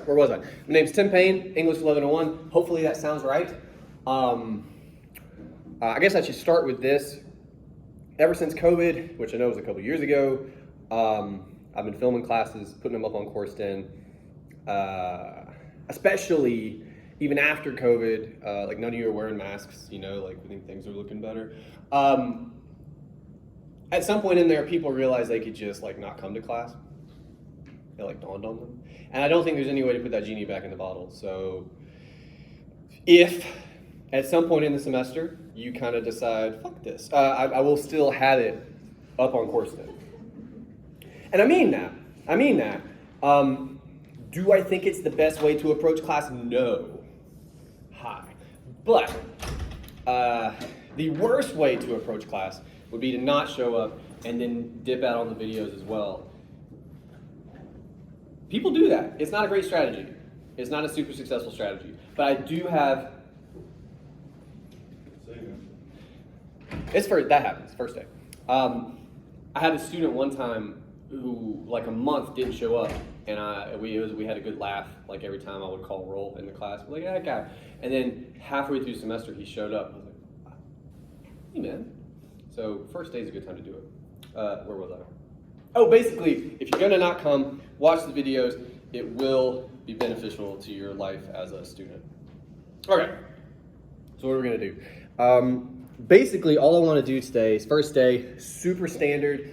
where was I? My name's Tim Payne, English 1101. Hopefully that sounds right. I guess I should start with this. Ever since COVID, which I know was a couple years ago, I've been filming classes, putting them up on CourseDen, especially even after COVID, like none of you are wearing masks, you know, like we think things are looking better. At some point in there, people realized they could just like not come to class. It like dawned on them. And I don't think there's any way to put that genie back in the bottle. So if at some point in the semester you kind of decide, fuck this, I will still have it up on CourseDen. And I mean that. Do I think it's the best way to approach class? No. Hi. But the worst way to approach class would be to not show up and then dip out on the videos as well. People do that. It's not a great strategy. It's not a super successful strategy. But I do have... That happens, first day. I had a student one time who, like a month, didn't show up, and we had a good laugh, like every time I would call roll in the class. We're like, yeah, that guy. And then halfway through the semester, he showed up. I was like, hey, man. So first day is a good time to do it. Where was I? Oh, basically, if you're going to not come, watch the videos. It will be beneficial to your life as a student. Okay, so what are we going to do? Basically, all I want to do today is first day, super standard,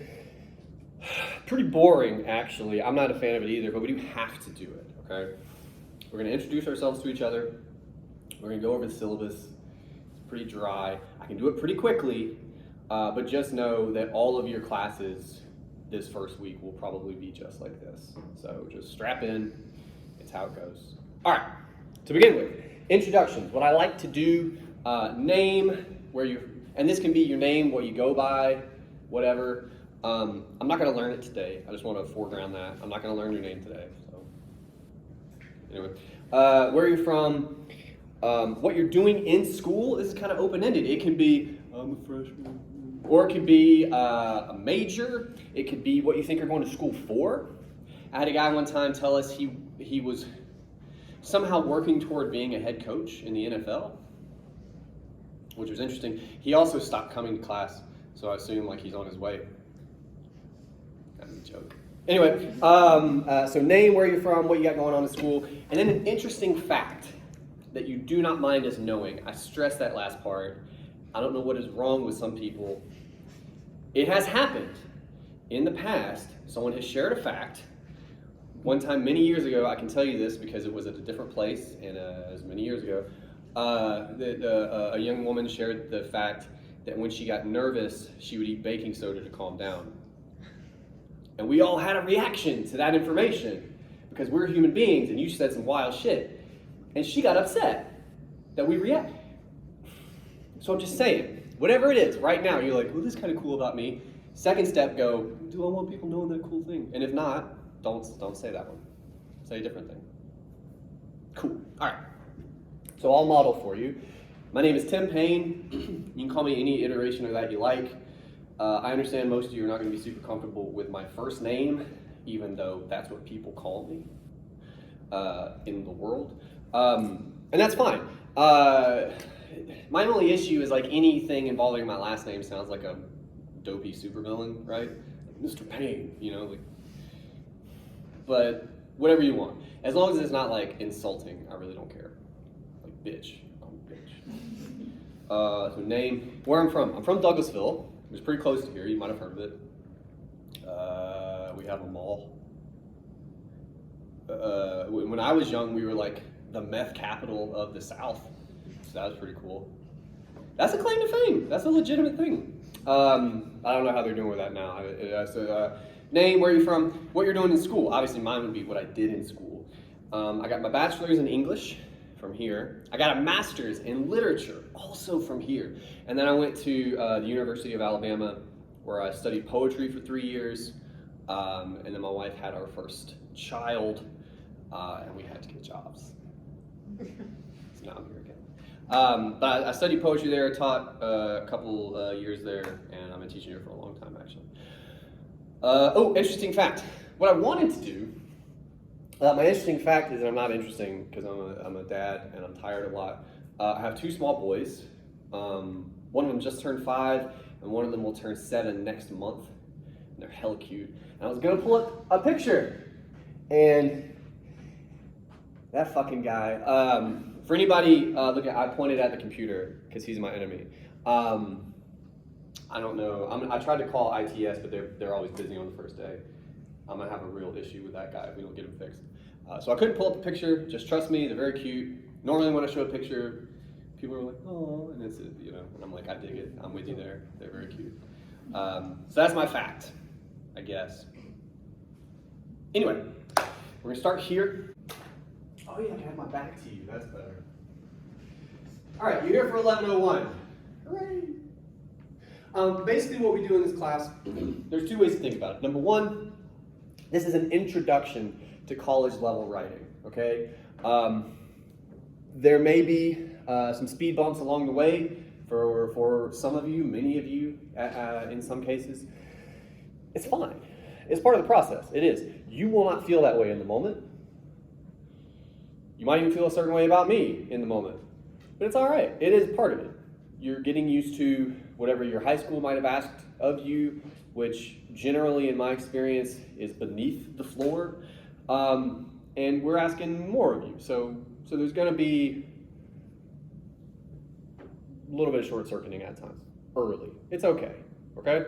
pretty boring, actually. I'm not a fan of it either, but we do have to do it, okay? We're going to introduce ourselves to each other. We're going to go over the syllabus. It's pretty dry. I can do it pretty quickly, but just know that all of your classes this first week will probably be just like this. So just strap in. It's how it goes. All right, to begin with, introductions. What I like to do, name, and this can be your name, what you go by, whatever. I'm not going to learn it today. I just want to foreground that. I'm not going to learn your name today. So anyway, where you're from, what you're doing in school. This is kind of open-ended. It can be, I'm a freshman. Or it could be a major. It could be what you think you're going to school for. I had a guy one time tell us he was somehow working toward being a head coach in the NFL, which was interesting. He also stopped coming to class, so I assume like he's on his way. That's a joke. Anyway, so name, where you're from, what you got going on in school, and then an interesting fact that you do not mind us knowing. I stress that last part. I don't know what is wrong with some people. It has happened in the past. Someone has shared a fact. One time, many years ago, I can tell you this because it was at a different place, and it was many years ago, a young woman shared the fact that when she got nervous, she would eat baking soda to calm down. And we all had a reaction to that information because we're human beings, and you said some wild shit. And she got upset that we react. So I'm just saying, whatever it is, right now, you're like, well, this is kind of cool about me. Second step, go, do I want people knowing that cool thing? And if not, don't say that one. Say a different thing. Cool. All right. So I'll model for you. My name is Tim Payne. You can call me any iteration of that you like. I understand most of you are not going to be super comfortable with my first name, even though that's what people call me in the world. And that's fine. My only issue is like anything involving my last name sounds like a dopey supervillain, right? Like Mr. Payne, you know, like. But whatever you want, as long as it's not like insulting, I really don't care. Like bitch, I'm a bitch. So name, where I'm from. I'm from Douglasville. It was pretty close to here. You might have heard of it. We have a mall. When I was young, we were like the meth capital of the South. So that was pretty cool. That's a claim to fame. That's a legitimate thing. I don't know how they're doing with that now. Name, where you're from, what you're doing in school. Obviously, mine would be what I did in school. I got my bachelor's in English from here. I got a master's in literature, also from here. And then I went to the University of Alabama, where I studied poetry for 3 years. And then my wife had our first child, and we had to get jobs. So now I'm here again. But I studied poetry there, taught a couple years there, and I've been teaching here for a long time, actually. Oh, interesting fact. What I wanted to do My interesting fact is that I'm not interesting because I'm a dad and I'm tired a lot. I have two small boys. One of them just turned 5, and one of them will turn 7 next month. And they're hella cute. And I was gonna pull up a picture, and that fucking guy. For anybody, I pointed at the computer because he's my enemy. I don't know. I tried to call ITS, but they're always busy on the first day. I'm gonna have a real issue with that guy if we don't get him fixed. So I couldn't pull up the picture. Just trust me, they're very cute. Normally when I show a picture, people are like, oh, and it's, you know, and I'm like, I dig it. I'm with you there. They're very cute. So that's my fact, I guess. Anyway, we're gonna start here. Oh yeah, I have my back to you. That's better. All right, you're here for 1101. Hooray! Basically what we do in this class, there's 2 ways to think about it. Number 1, this is an introduction to college level writing, okay? There may be some speed bumps along the way for some of you, many of you in some cases. It's fine. It's part of the process. It is. You will not feel that way in the moment. You might even feel a certain way about me in the moment. But it's all right. It is part of it. You're getting used to whatever your high school might have asked of you, which generally in my experience is beneath the floor. And we're asking more of you. So there's going to be a little bit of short-circuiting at times, early. It's okay, okay?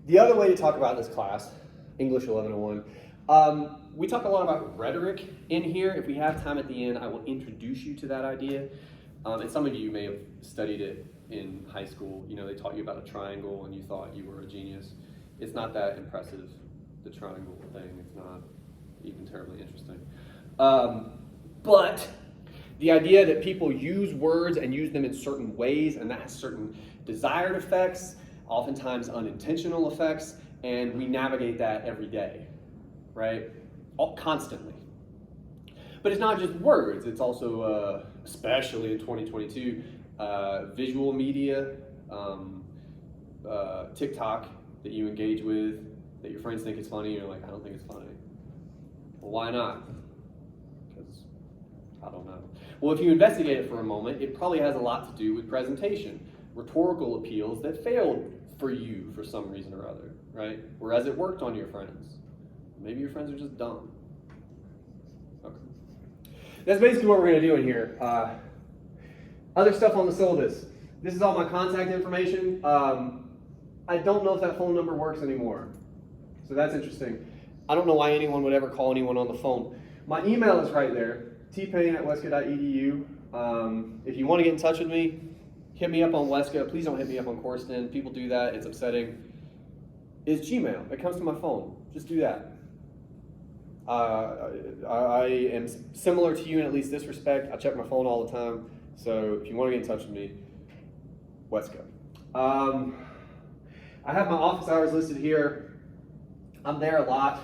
The other way to talk about this class, English 1101, we talk a lot about rhetoric in here. If we have time at the end, I will introduce you to that idea. And some of you may have studied it in high school. You know, they taught you about a triangle and you thought you were a genius. It's not that impressive, the triangle thing. It's not even terribly interesting. But the idea that people use words and use them in certain ways, and that has certain desired effects, oftentimes unintentional effects, and we navigate that every day, right? Constantly. But it's not just words, it's also, especially in 2022, visual media, TikTok that you engage with, that your friends think is funny, and you're like, I don't think it's funny. Well, why not? Because I don't know. Well, if you investigate it for a moment, it probably has a lot to do with presentation, rhetorical appeals that failed for you for some reason or other, right? Whereas it worked on your friends. Maybe your friends are just dumb. Okay. That's basically what we're going to do in here. Other stuff on the syllabus. This is all my contact information. I don't know if that phone number works anymore. So that's interesting. I don't know why anyone would ever call anyone on the phone. My email is right there, tpayne@wesco.edu. If you want to get in touch with me, hit me up on Wesco. Please don't hit me up on Courston. People do that. It's upsetting. It's Gmail. It comes to my phone. Just do that. I am similar to you in at least this respect. I check my phone all the time. So if you want to get in touch with me, Wesco. I have my office hours listed here. I'm there a lot.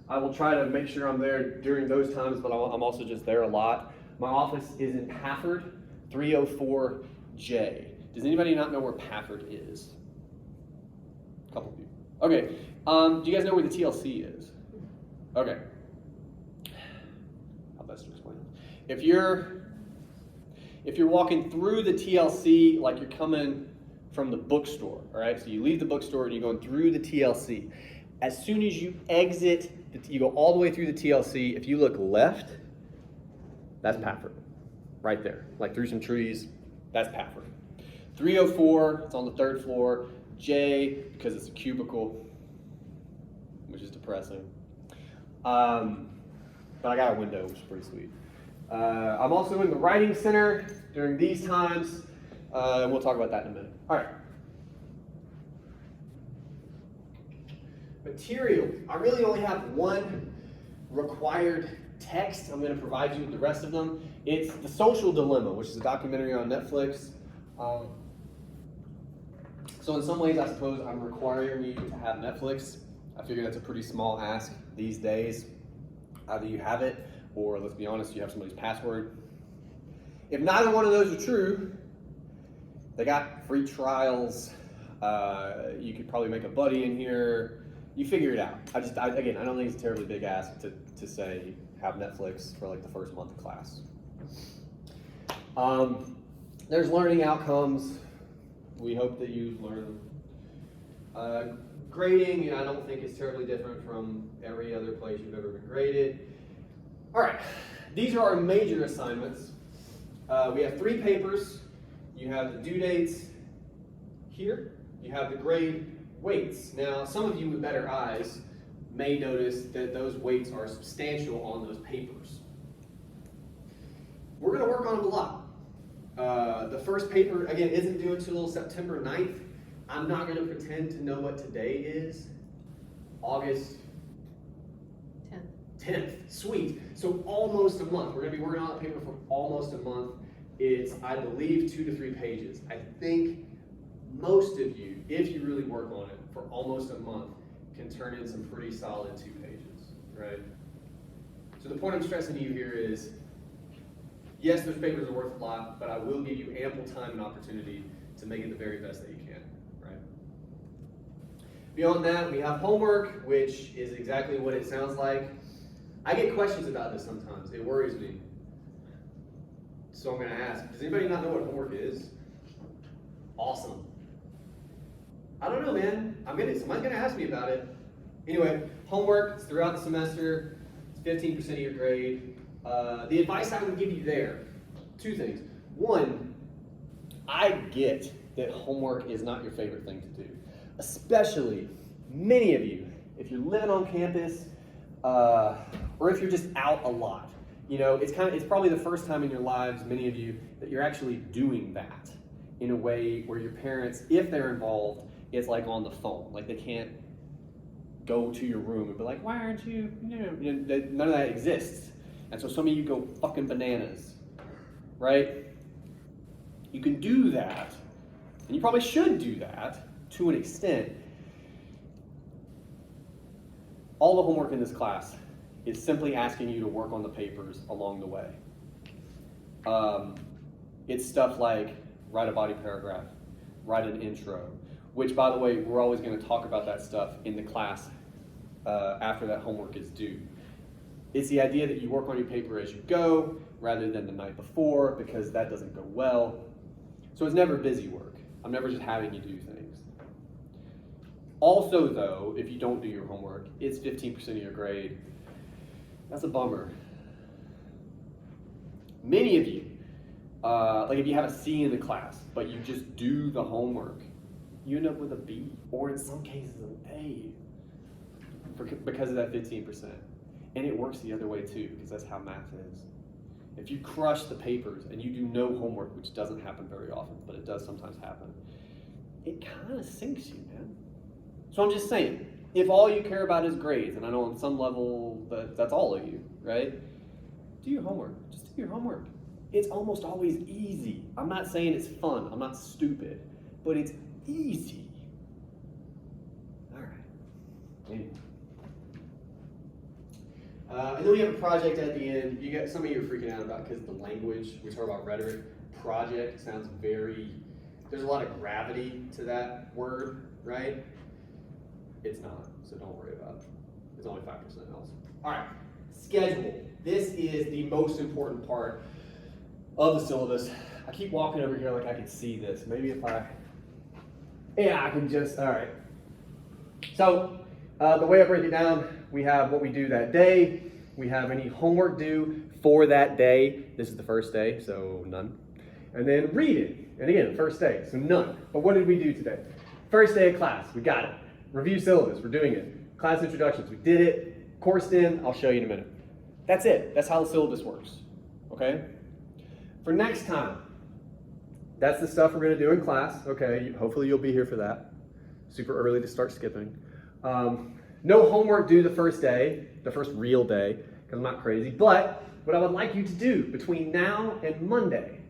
I will try to make sure I'm there during those times, but I'm also just there a lot. My office is in Pafford, 304J. Does anybody not know where Pafford is? A couple of you. Okay. Do you guys know where the TLC is? Okay. How best to explain it? If you're walking through the TLC like you're coming from the bookstore, all right? So you leave the bookstore and you're going through the TLC. As soon as you exit, you go all the way through the TLC. If you look left, that's Pafford, right there. Like through some trees, that's Pafford. 304, it's on the 3rd floor. J, because it's a cubicle, which is depressing. But I got a window, which is pretty sweet. I'm also in the writing center during these times, and we'll talk about that in a minute. All right. Materials. I really only have one required text. I'm going to provide you with the rest of them. It's The Social Dilemma, which is a documentary on Netflix. So in some ways, I suppose I'm requiring you to have Netflix. I figure that's a pretty small ask these days. Either you have it, or let's be honest, you have somebody's password. If neither one of those are true, they got free trials. You could probably make a buddy in here. You figure it out. Again, I don't think it's a terribly big ask to say have Netflix for like the first month of class. There's learning outcomes. We hope that you learn them. Grading, I don't think is terribly different from every other place you've ever been graded. All right, these are our major assignments. We have 3 papers. You have the due dates here. You have the grade weights. Now, some of you with better eyes may notice that those weights are substantial on those papers. We're going to work on them a lot. The first paper, again, isn't due until September 9th. I'm not going to pretend to know what today is. August 10th. Sweet. So almost a month. We're going to be working on that paper for almost a month. It's, I believe, 2 to 3 pages. I think most of you, if you really work on it for almost a month, can turn in some pretty solid 2 pages, right? So the point I'm stressing to you here is, yes, those papers are worth a lot, but I will give you ample time and opportunity to make it the very best that you can, right? Beyond that, we have homework, which is exactly what it sounds like. I get questions about this sometimes. It worries me. So I'm going to ask, does anybody not know what homework is? Awesome. I don't know, man. Somebody's going to ask me about it. Anyway, homework is throughout the semester. It's 15% of your grade. The advice I would give you there, 2 things. 1, I get that homework is not your favorite thing to do. Especially, many of you, if you're living on campus, or if you're just out a lot. You know, it's probably the first time in your lives, many of you, that you're actually doing that in a way where your parents, if they're involved, it's like on the phone. Like they can't go to your room and be like, why aren't you, none of that exists. And so some of you go fucking bananas, right? You can do that, and you probably should do that to an extent. All the homework in this class is simply asking you to work on the papers along the way. It's stuff like write a body paragraph, write an intro, which, by the way, we're always going to talk about that stuff in the class after that homework is due. It's the idea that you work on your paper as you go rather than the night before, because that doesn't go well. So it's never busy work. I'm never just having you do things. Also, though, if you don't do your homework, it's 15% of your grade. That's a bummer. Many of you, like if you have a C in the class, but you just do the homework, you end up with a B, or in some cases an A, because of that 15%. And it works the other way too, because that's how math is. If you crush the papers and you do no homework, which doesn't happen very often, but it does sometimes happen, it kind of sinks you, man. So I'm just saying, if all you care about is grades, and I know on some level that's all of you, right? Do your homework. Just do your homework. It's almost always easy. I'm not saying it's fun. I'm not stupid, but it's easy. All right. Anyway. And then we have a project at the end. You got some of you are freaking out about because the language. We talk about rhetoric. Project sounds very. There's a lot of gravity to that word, right? It's not, so don't worry about it. It's only 5% else. All right, schedule. This is the most important part of the syllabus. I keep walking over here like I can see this. Maybe if I can just, all right. So the way I break it down, we have what we do that day. We have any homework due for that day. This is the first day, so none. And then reading, and again, first day, so none. But what did we do today? First day of class, we got it. Review syllabus, we're doing it. Class introductions, we did it. Coursed in, I'll show you in a minute. That's it, that's how the syllabus works, okay? For next time, that's the stuff we're gonna do in class, okay? Hopefully you'll be here for that. Super early to start skipping. No homework due the first day, the first real day, because I'm not crazy, but what I would like you to do between now and Monday,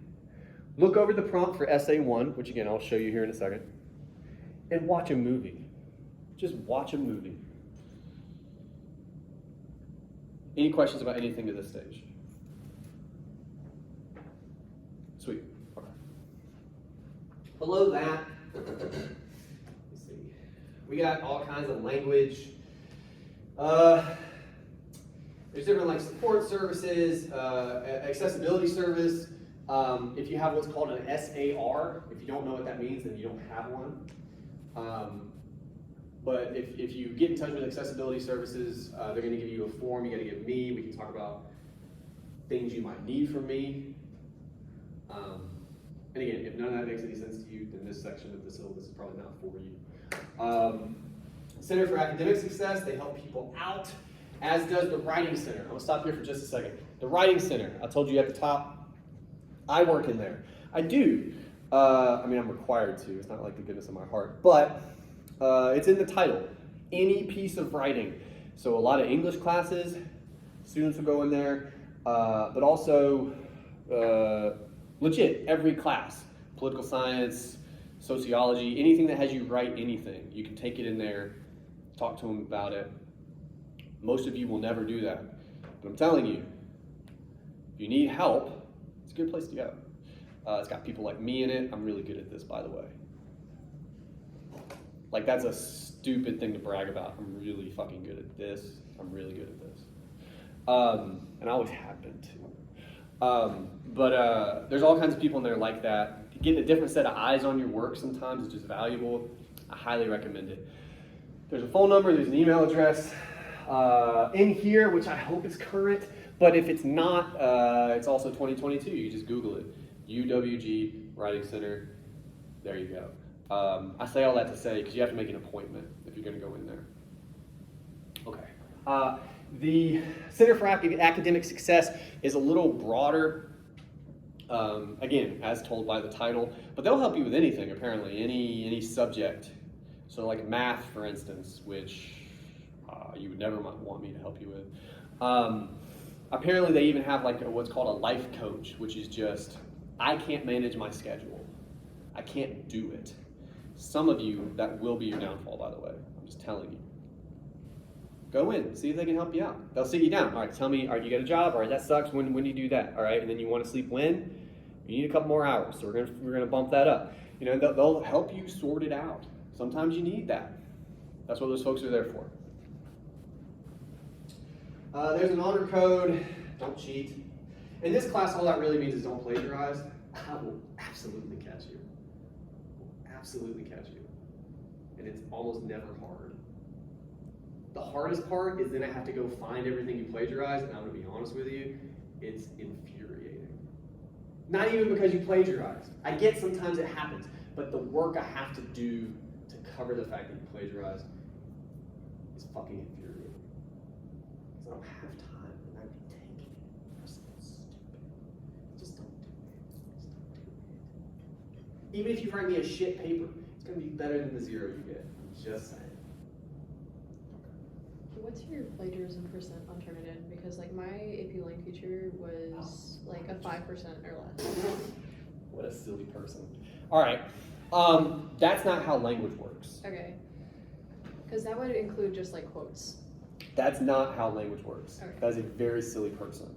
look over the prompt for Essay 1, which again, I'll show you here in a second, and watch a movie. Just watch a movie. Any questions about anything to this stage? Sweet. Okay. Below that, let's see. We got all kinds of language. There's different like support services, accessibility service. If you have what's called an SAR, if you don't know what that means, then you don't have one. But if you get in touch with accessibility services, they're going to give you a form. You got to give me. We can talk about things you might need from me. And again, if none of that makes any sense to you, then this section of the syllabus is probably not for you. Center for Academic Success, they help people out, as does the Writing Center. I'm going to stop here for just a second. The Writing Center, I told you at the top, I work in there. I do. I mean, I'm required to. It's not like the goodness of my heart. But it's in the title, any piece of writing. So a lot of English classes, students will go in there, but also legit, every class, political science, sociology, anything that has you write anything, you can take it in there, talk to them about it. Most of you will never do that, but I'm telling you, if you need help, it's a good place to go. It's got people like me in it. I'm really good at this, by the way. Like, that's a stupid thing to brag about. I'm really fucking good at this. I'm really good at this. And I always have been too. But there's all kinds of people in there like that. Getting a different set of eyes on your work sometimes is just valuable. I highly recommend it. There's a phone number, there's an email address in here, which I hope is current. But if it's not, it's also 2022. You just Google it. UWG Writing Center. There you go. I say all that to say, because you have to make an appointment if you're going to go in there. Okay. The Center for Academic Success is a little broader, again, as told by the title, but they'll help you with anything, apparently, any subject. So like math, for instance, which you would never want me to help you with. Apparently they even have like what's called a life coach, which is just, I can't manage my schedule. I can't do it. Some of you, that will be your downfall, by the way. I'm just telling you. Go in, see if they can help you out. They'll sit you down. All right, tell me, all right, you got a job? All right, that sucks. When do you do that? All right, and then you want to sleep when? You need a couple more hours, so we're gonna bump that up. You know, they'll help you sort it out. Sometimes you need that. That's what those folks are there for. There's an honor code. Don't cheat. In this class, all that really means is don't plagiarize. I will absolutely catch you. Absolutely catch you. And it's almost never hard. The hardest part is then I have to go find everything you plagiarized, and I'm going to be honest with you, it's infuriating. Not even because you plagiarized. I get sometimes it happens, but the work I have to do to cover the fact that you plagiarized is fucking infuriating. Because I don't have time, and I'd be taking it. That's so stupid. Just don't do it. Just don't do it. Even if you write me a shit paper, it's going to be better than the 0 you get. I'm just saying. What's your plagiarism percent on Turnitin? Because like my AP Lang teacher was like a 5% or less. What a silly person. All right, that's not how language works. Okay, because that would include just like quotes. That's not how language works. Okay. That is a very silly person.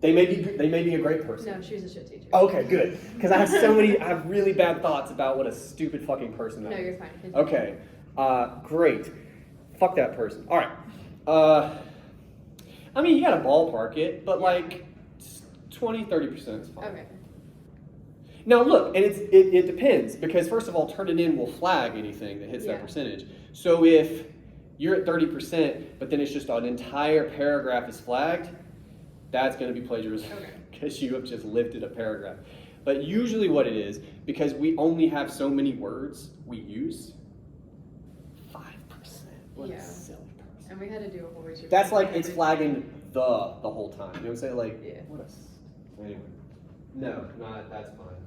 They may be a great person. No, she was a shit teacher. Okay, good. Because I have really bad thoughts about what a stupid fucking person that No, is. you're fine. Okay, great. Fuck that person. All right. I mean, you gotta ballpark it, but like 20-30% is fine. Okay. Now look, and it depends, because first of all, Turnitin will flag anything that hits that percentage. So if you're at 30%, but then it's just an entire paragraph is flagged, that's going to be plagiarism, because you have just lifted a paragraph. But usually what it is, because we only have so many words we use, 5%. What a silly person. And we had to do a whole research. That's like it's flagging the whole time. You know what I'm saying? Like, what a... Anyway. No, that's fine.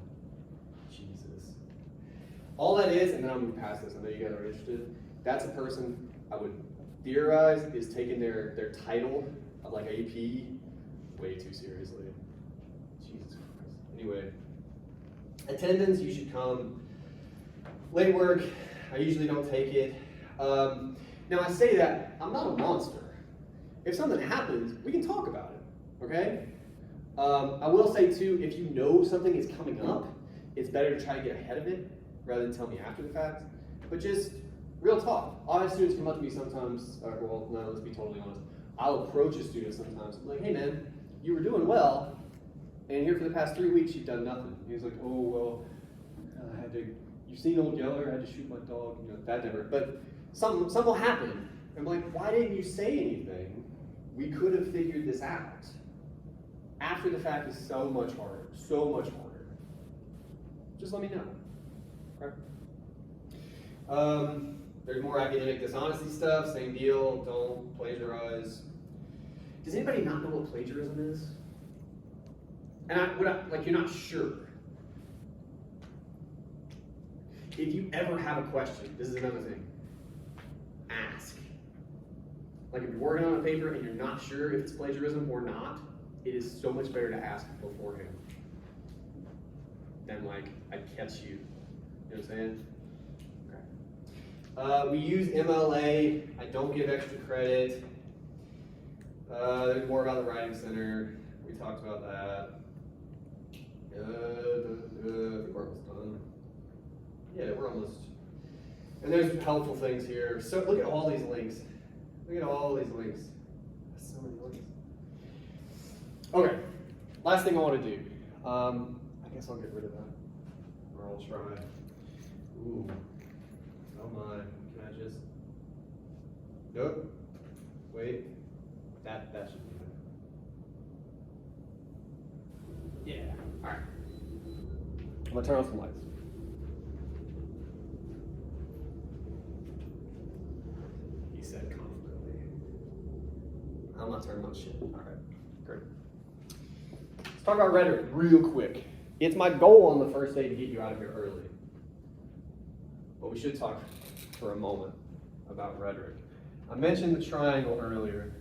Jesus. All that is, and then I'm moving past this, I know you guys are interested, that's a person I would theorize is taking their title of like AP way too seriously. Jesus Christ. Anyway, attendance, you should come. Late work, I usually don't take it. Now I say that, I'm not a monster. If something happens, we can talk about it, okay? I will say too, if you know something is coming up, it's better to try to get ahead of it rather than tell me after the fact. But just Real talk. I'll have students come up to me sometimes, or, well, no, let's be totally honest. I'll approach a student sometimes, like, hey man, you were doing well, and here for the past 3 weeks you've done nothing. He's like, oh, well, I had to, you've seen Old Yeller, I had to shoot my dog, that never. But something will happen. I'm like, why didn't you say anything? We could have figured this out. After the fact is so much harder, so much harder. Just let me know. Okay. There's more academic dishonesty stuff, same deal, don't plagiarize. Does anybody not know what plagiarism is? And like, you're not sure. If you ever have a question, this is another thing, ask. Like if you're working on a paper and you're not sure if it's plagiarism or not, it is so much better to ask beforehand than like, I catch you. You know what I'm saying? Okay. We use MLA. I don't give extra credit. There's more about the Writing Center. We talked about that. I think we're almost done. Yeah, we're almost. And there's helpful things here. So look at all these links. Look at all these links. That's so many links. Okay, last thing I want to do. I guess I'll get rid of that. Or I'll try. Ooh. Oh my. Can I just? Nope. Wait. That should be good. Yeah. All right. I'm gonna turn on some lights. He said confidently. I'm not turning on shit. All right. Great. Let's talk about rhetoric real quick. It's my goal on the first day to get you out of here early. But we should talk for a moment about rhetoric. I mentioned the triangle earlier,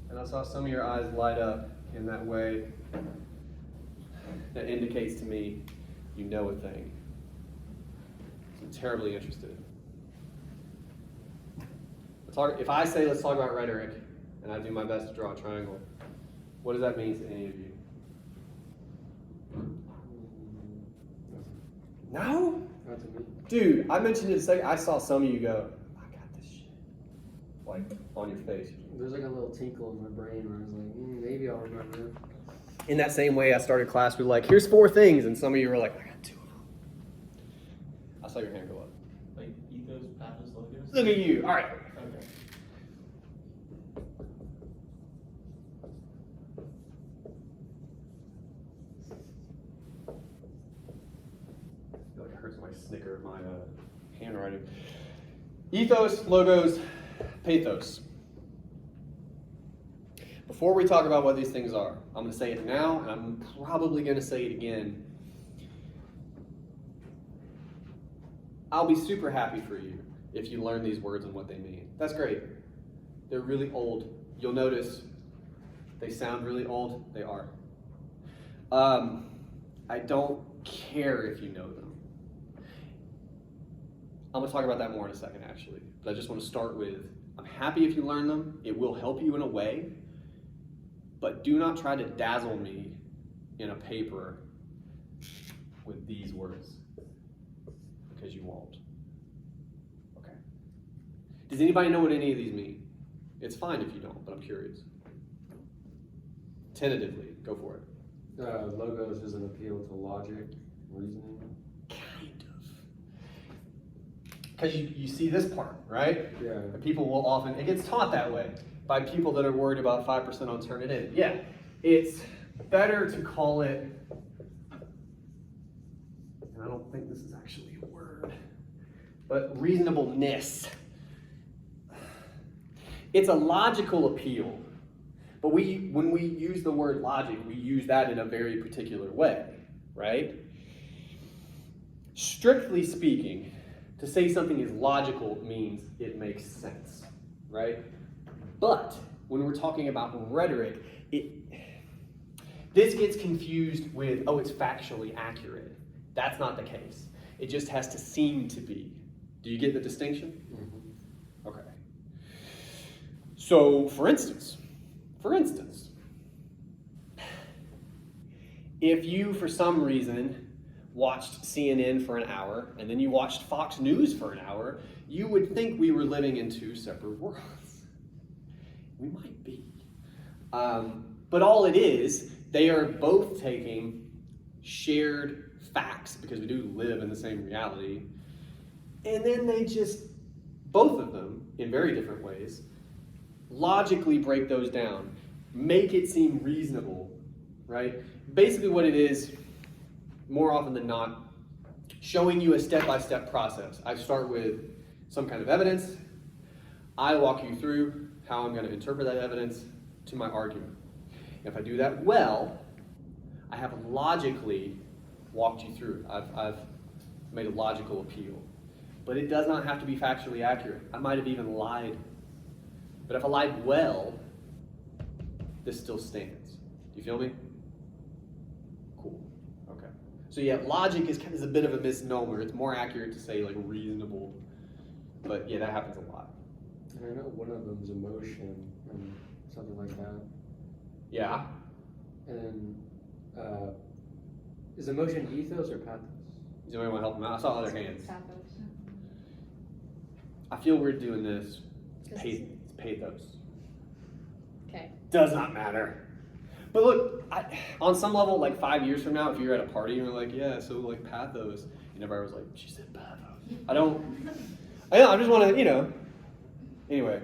and I saw some of your eyes light up in that way that indicates to me you know a thing. So I'm terribly interested. If I say let's talk about rhetoric, and I do my best to draw a triangle, what does that mean to any of you? No? Not to me. Dude, I mentioned it a second. I saw some of you go, I got this shit. Like, on your face. There's like a little tinkle in my brain where I was like, maybe I'll remember. In that same way, I started class with like, here's 4 things, and some of you were like, I got 2 of them. I saw your hand go up. Like ethos, pathos, logos? Look at you. All right. Okay. I feel like it hurts my snicker, my handwriting. Ethos, logos, pathos. Before we talk about what these things are, I'm going to say it now, and I'm probably going to say it again. I'll be super happy for you if you learn these words and what they mean. That's great. They're really old. You'll notice they sound really old. They are. I don't care if you know them. I'm going to talk about that more in a second, actually. But I just want to start with, I'm happy if you learn them. It will help you in a way. But do not try to dazzle me in a paper with these words, because you won't. Okay. Does anybody know what any of these mean? It's fine if you don't, but I'm curious. Tentatively, go for it. Logos is an appeal to logic, reasoning. Kind of. Because you see this part, right? Yeah. And people will often, it gets taught that way by people that are worried about 5% on Turnitin. Yeah, it's better to call it, and I don't think this is actually a word, but reasonableness. It's a logical appeal, but when we use the word logic, we use that in a very particular way, right? Strictly speaking, to say something is logical means it makes sense, right? But when we're talking about rhetoric, this gets confused with, oh, it's factually accurate. That's not the case. It just has to seem to be. Do you get the distinction? Mm-hmm. Okay. So, for instance, if you, for some reason, watched CNN for an hour, and then you watched Fox News for an hour, you would think we were living in two separate worlds. We might be. But all it is, they are both taking shared facts, because we do live in the same reality, and then they just, both of them, in very different ways, logically break those down, make it seem reasonable, right? Basically what it is, more often than not, showing you a step-by-step process. I start with some kind of evidence. I walk you through how I'm going to interpret that evidence to my argument. If I do that well, I have logically walked you through it. I've made a logical appeal. But it does not have to be factually accurate. I might have even lied. But if I lied well, this still stands. Do you feel me? Cool. Okay. So yeah, logic is a bit of a misnomer. It's more accurate to say like reasonable. But yeah, that happens a lot. And I know one of them's emotion and something like that. Yeah. And is emotion ethos or pathos? Does anybody want to help them out? I saw other hands. Pathos. I feel weird doing this. This It's is- pathos. Okay. Does not matter. But look, on some level, like 5 years from now, if you're at a party and you're like, yeah, so like pathos, and everybody was like, she said pathos. I just want to, Anyway.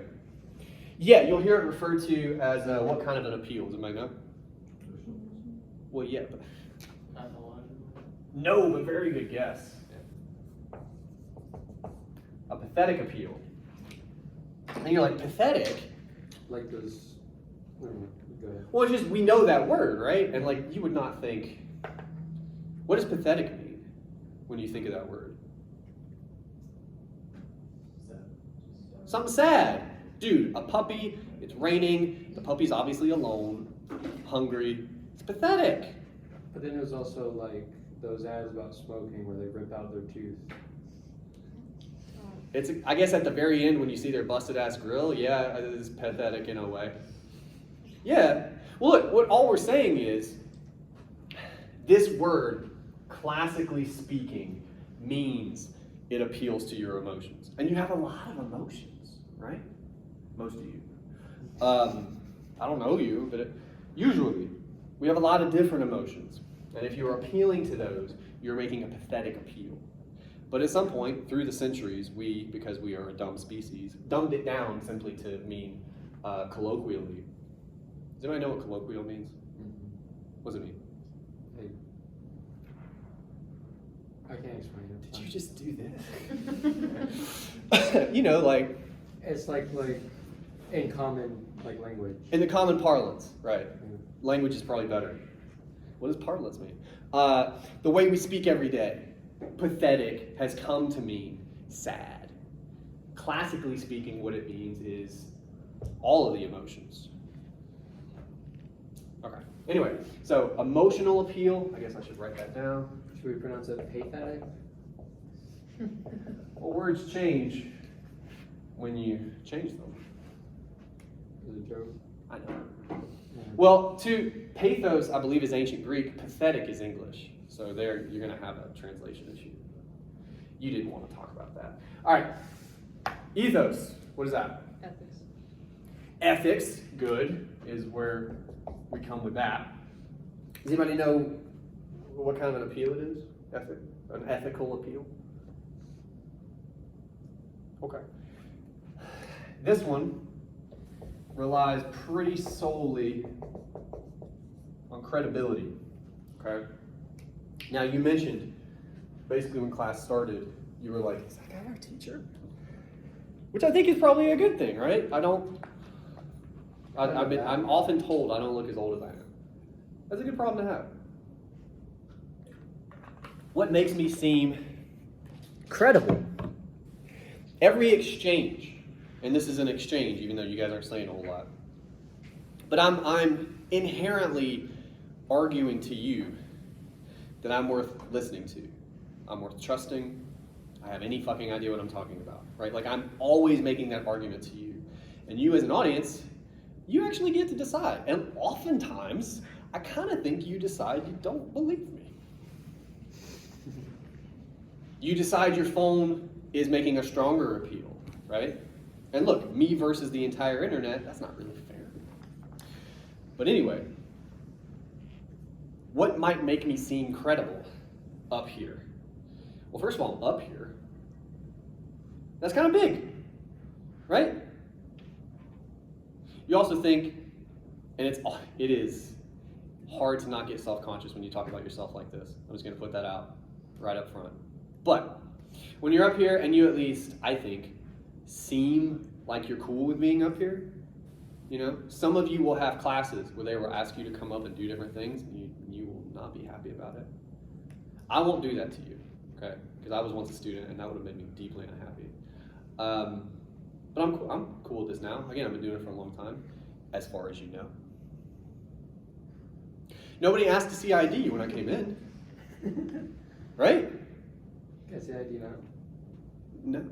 Yeah, you'll hear it referred to as what kind of an appeal? Does anybody know? Well, yeah. But Pathological. no, but very good guess. A pathetic appeal. And you're like, pathetic? Like those. Go ahead. Well, it's just, we know that word, right? And like, you would not think, what does pathetic mean when you think of that word? Something sad. Dude, a puppy, it's raining, the puppy's obviously alone, hungry. It's pathetic. But then there's also like those ads about smoking where they rip out their tooth. I guess at the very end when you see their busted ass grill, yeah, it is pathetic in a way. Yeah. Well, look, all we're saying is this word, classically speaking, means it appeals to your emotions. And you have a lot of emotions, right? Most of you. I don't know you, but usually we have a lot of different emotions. And if you're appealing to those, you're making a pathetic appeal. But at some point, through the centuries, we, because we are a dumb species, dumbed it down simply to mean colloquially. Does anybody know what colloquial means? What does it mean? Hey, I can't explain it. Did you just do this? Like It's like in common language. in the common parlance, right? Yeah. Language is probably better. What does parlance mean? The way we speak every day. Pathetic has come to mean sad. Classically speaking, what it means is all of the emotions. Okay. Anyway, so emotional appeal. I guess I should write that down. Should we pronounce it pathetic? Well, words change when you change them. Is it a joke? I know. Yeah. Well, to pathos, I believe, is ancient Greek. Pathetic is English. So there, you're going to have a translation issue. You didn't want to talk about that. All right. Ethos. What is that? Ethics. Ethics. Good is where we come with that. Does anybody know what kind of an appeal it is? An ethical appeal? Okay. This one relies pretty solely on credibility. Okay? Now, you mentioned, basically when class started, you were like, is that guy our teacher? Which I think is probably a good thing, right? I'm often told I don't look as old as I am. That's a good problem to have. What makes me seem credible? Every exchange, and this is an exchange, even though you guys aren't saying a whole lot, but I'm inherently arguing to you that I'm worth listening to. I'm worth trusting. I have any fucking idea what I'm talking about, right? Like, I'm always making that argument to you. And you as an audience, you actually get to decide. And oftentimes, I kind of think you decide you don't believe me. You decide your phone is making a stronger appeal, right? And look, me versus the entire internet, that's not really fair. But anyway, what might make me seem credible up here? Well, first of all, I'm up here. That's kind of big, right? You also think, and it is hard to not get self-conscious when you talk about yourself like this. I'm just going to put that out right up front. But when you're up here and you at least, I think, seem like you're cool with being up here, you know, some of you will have classes where they will ask you to come up and do different things, and you will not be happy about it. I won't do that to you, okay? Because I was once a student, and that would have made me deeply unhappy. But I'm cool with this now. Again, I've been doing it for a long time, as far as you know. Nobody asked to see ID when I came in, right? Can I say ID now? No.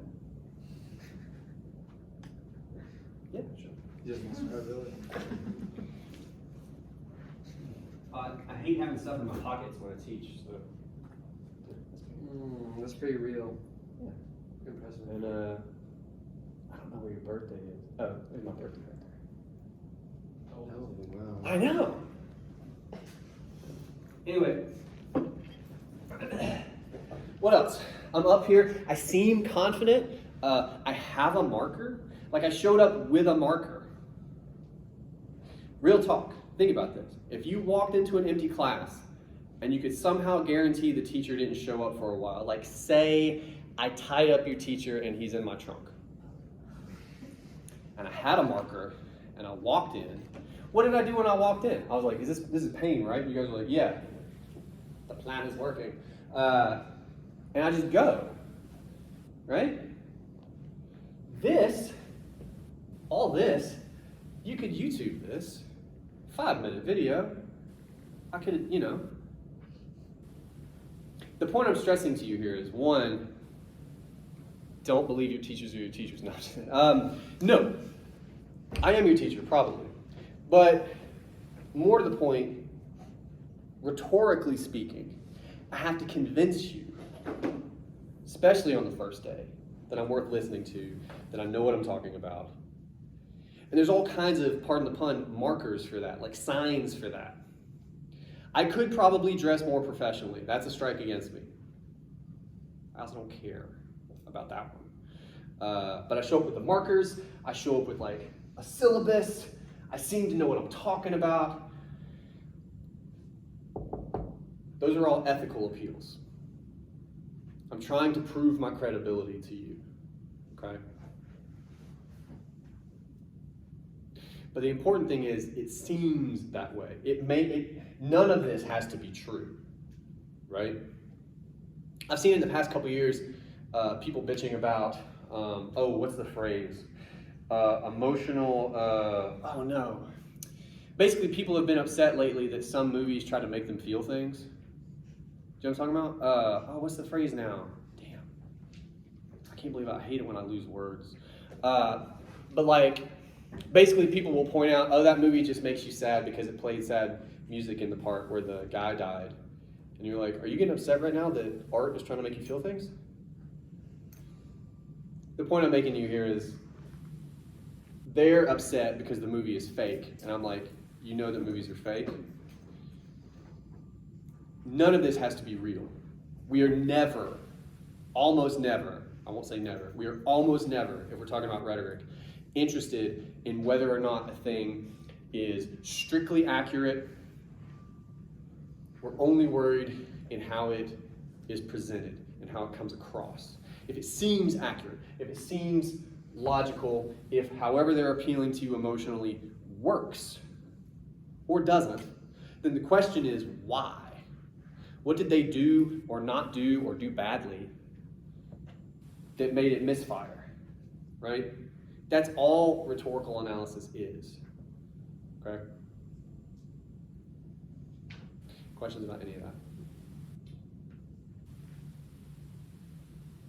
Yeah, sure. Just liability. I hate having stuff in my pockets when I teach, so. That's pretty real. Yeah. Impressive. And I don't know where your birthday is. Oh, there's my birthday right there. Oh, wow. I know. Anyway, what else? I'm up here. I seem confident. I have a marker. Like I showed up with a marker. Real talk. Think about this. If you walked into an empty class and you could somehow guarantee the teacher didn't show up for a while, like say I tied up your teacher and he's in my trunk. And I had a marker and I walked in. What did I do when I walked in? I was like, this is pain, right? You guys were like, yeah, the plan is working. And I just go, right? All this, you could YouTube this, 5-minute video. I could, you know. The point I'm stressing to you here is, one, don't believe your teachers are your teachers. No, I am your teacher, probably. But more to the point, rhetorically speaking, I have to convince you, especially on the first day, that I'm worth listening to, that I know what I'm talking about. And there's all kinds of, pardon the pun, markers for that, like signs for that. I could probably dress more professionally. That's a strike against me. I also don't care about that one. But I show up with the markers. I show up with like a syllabus. I seem to know what I'm talking about. Those are all ethical appeals. I'm trying to prove my credibility to you, okay? But the important thing is, it seems that way. None of this has to be true, right? I've seen in the past couple years, people bitching about, what's the phrase? Emotional, oh no. Basically, people have been upset lately that some movies try to make them feel things. Do you know what I'm talking about? What's the phrase now? Damn. I can't believe I hate it when I lose words. But like, basically people will point out, that movie just makes you sad because it played sad music in the part where the guy died. And you're like, are you getting upset right now that art is trying to make you feel things? The point I'm making to you here is, they're upset because the movie is fake. And I'm like, you know that movies are fake? None of this has to be real. We are never, almost never, I won't say never, we are almost never, if we're talking about rhetoric, interested in whether or not a thing is strictly accurate. We're only worried in how it is presented and how it comes across. If it seems accurate, if it seems logical, if however they're appealing to you emotionally works or doesn't, then the question is why? What did they do or not do or do badly that made it misfire, right? That's all rhetorical analysis is, okay? Questions about any of that?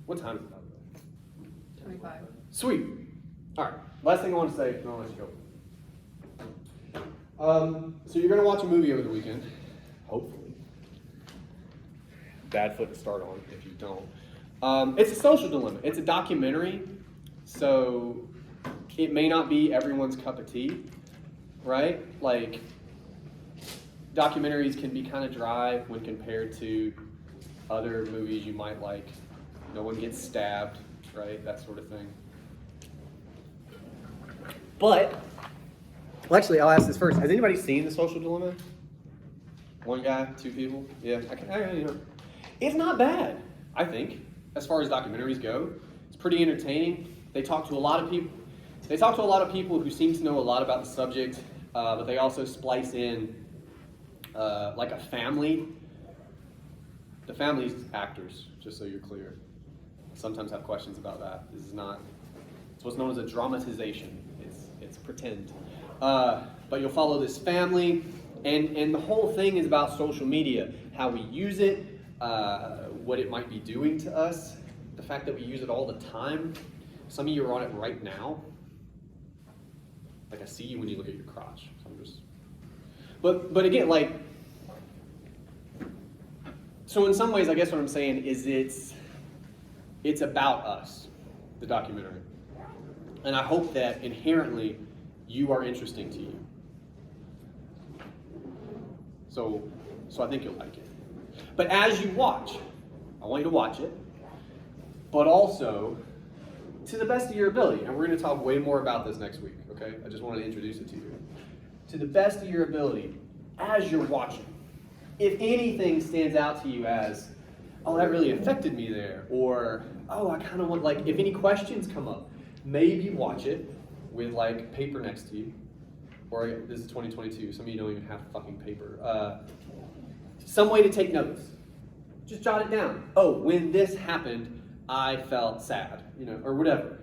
What time is it, by the way? 25. Sweet. All right, last thing I want to say, and I'll let you go. So you're going to watch a movie over the weekend, hopefully. Bad foot to start on if you don't. It's a social dilemma. It's a documentary, so it may not be everyone's cup of tea, right? Like, documentaries can be kind of dry when compared to other movies you might like. No one gets stabbed, right? That sort of thing. But, well, actually, I'll ask this first. Has anybody seen The Social Dilemma? One guy, two people? Yeah, you know. It's not bad, I think, as far as documentaries go. It's pretty entertaining. They talk to a lot of people. They talk to a lot of people who seem to know a lot about the subject, but they also splice in like a family. The family's actors, just so you're clear. Sometimes have questions about that. This is not, it's what's known as a dramatization. It's pretend. But you'll follow this family, and the whole thing is about social media, how we use it, what it might be doing to us, the fact that we use it all the time. Some of you are on it right now. Like I see you when you look at your crotch. So I'm just, but again, like, so in some ways, I guess what I'm saying is it's about us, the documentary. And I hope that inherently you are interesting to you. So I think you'll like it. But as you watch, I want you to watch it, but also to the best of your ability. And we're going to talk way more about this next week, okay? I just wanted to introduce it to you. To the best of your ability, as you're watching, if anything stands out to you as, oh, that really affected me there, or, oh, I kind of want, like, if any questions come up, maybe watch it with, like, paper next to you. Or, this is 2022, some of you don't even have fucking paper. Some way to take notes. Just jot it down. Oh, when this happened, I felt sad, you know, or whatever.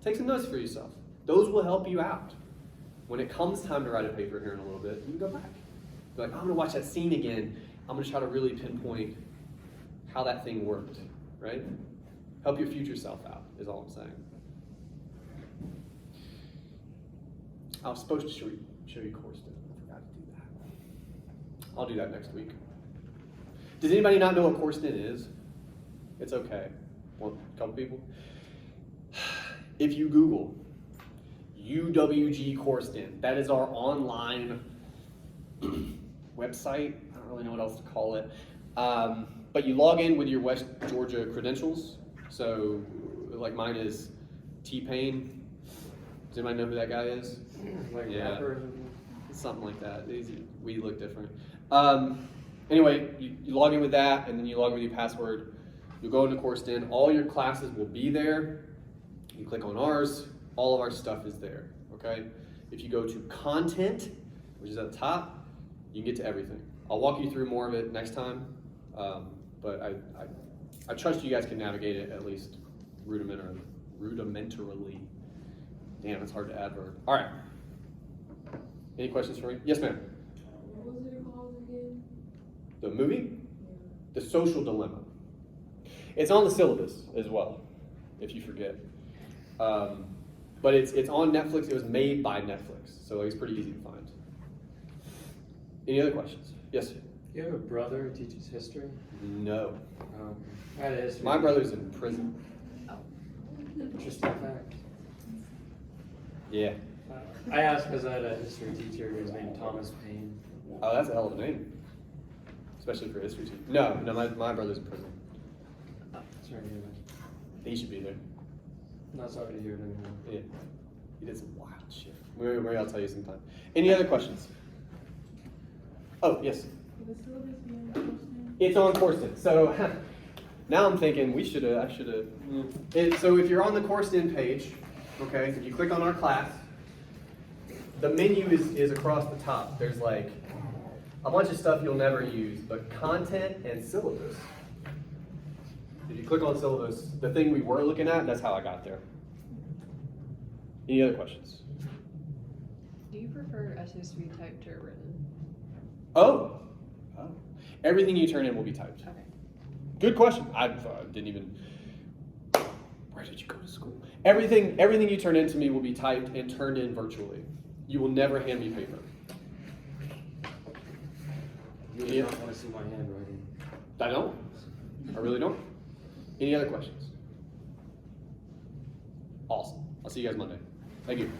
Take some notes for yourself. Those will help you out. When it comes time to write a paper here in a little bit, you can go back. Be like, I'm going to watch that scene again. I'm going to try to really pinpoint how that thing worked, right? Help your future self out, is all I'm saying. I was supposed to show you Coursed-In. I forgot to do that. I'll do that next week. Does anybody not know what Coursed-In is? It's okay. One couple people. If you Google UWG Coursed-In, that is our online website. I don't really know what else to call it. But you log in with your West Georgia credentials. So, like mine is T-Pain. Does anybody know who that guy is? Like Yeah. rapper. Something like that. We look different. Anyway, you log in with that, and then you log in with your password. You'll go into Coursed-In. All your classes will be there. You click on ours. All of our stuff is there. Okay. If you go to content, which is at the top, you can get to everything. I'll walk you through more of it next time. But I trust you guys can navigate it at least rudimentarily. Damn, it's hard to adverb. All right. Any questions for me? Yes, ma'am. What was it called again? The movie? The Social Dilemma. It's on the syllabus as well, if you forget. But it's on Netflix. It was made by Netflix, so it's pretty easy to find. Any other questions? Yes? Do you have a brother who teaches history? No. I had a history. My brother's in prison. Interesting fact. Yeah. I asked because I had a history teacher who was named Thomas Paine. Oh, that's a hell of a name. Especially for history teacher. No, my brother's in prison. Sorry to hear that. He should be there. Not sorry to hear it anymore. Yeah. He did some wild shit. Maybe I'll tell you sometime. Any other questions? Oh, yes. The syllabus being posted? It's on Coursed-In. So now I'm thinking I should have. So if you're on the Coursed-In page, okay, if you click on our class, the menu is across the top. There's like a bunch of stuff you'll never use, but content and syllabus. If you click on syllabus, the thing we were looking at, that's how I got there. Any other questions? Do you prefer essays to be typed or written? Oh. Everything you turn in will be typed. Okay. Good question. I didn't even. Where did you go to school? Everything you turn in to me will be typed and turned in virtually. You will never hand me paper. You would not want to see my handwriting. I don't. I really don't. Any other questions? Awesome. I'll see you guys Monday. Thank you.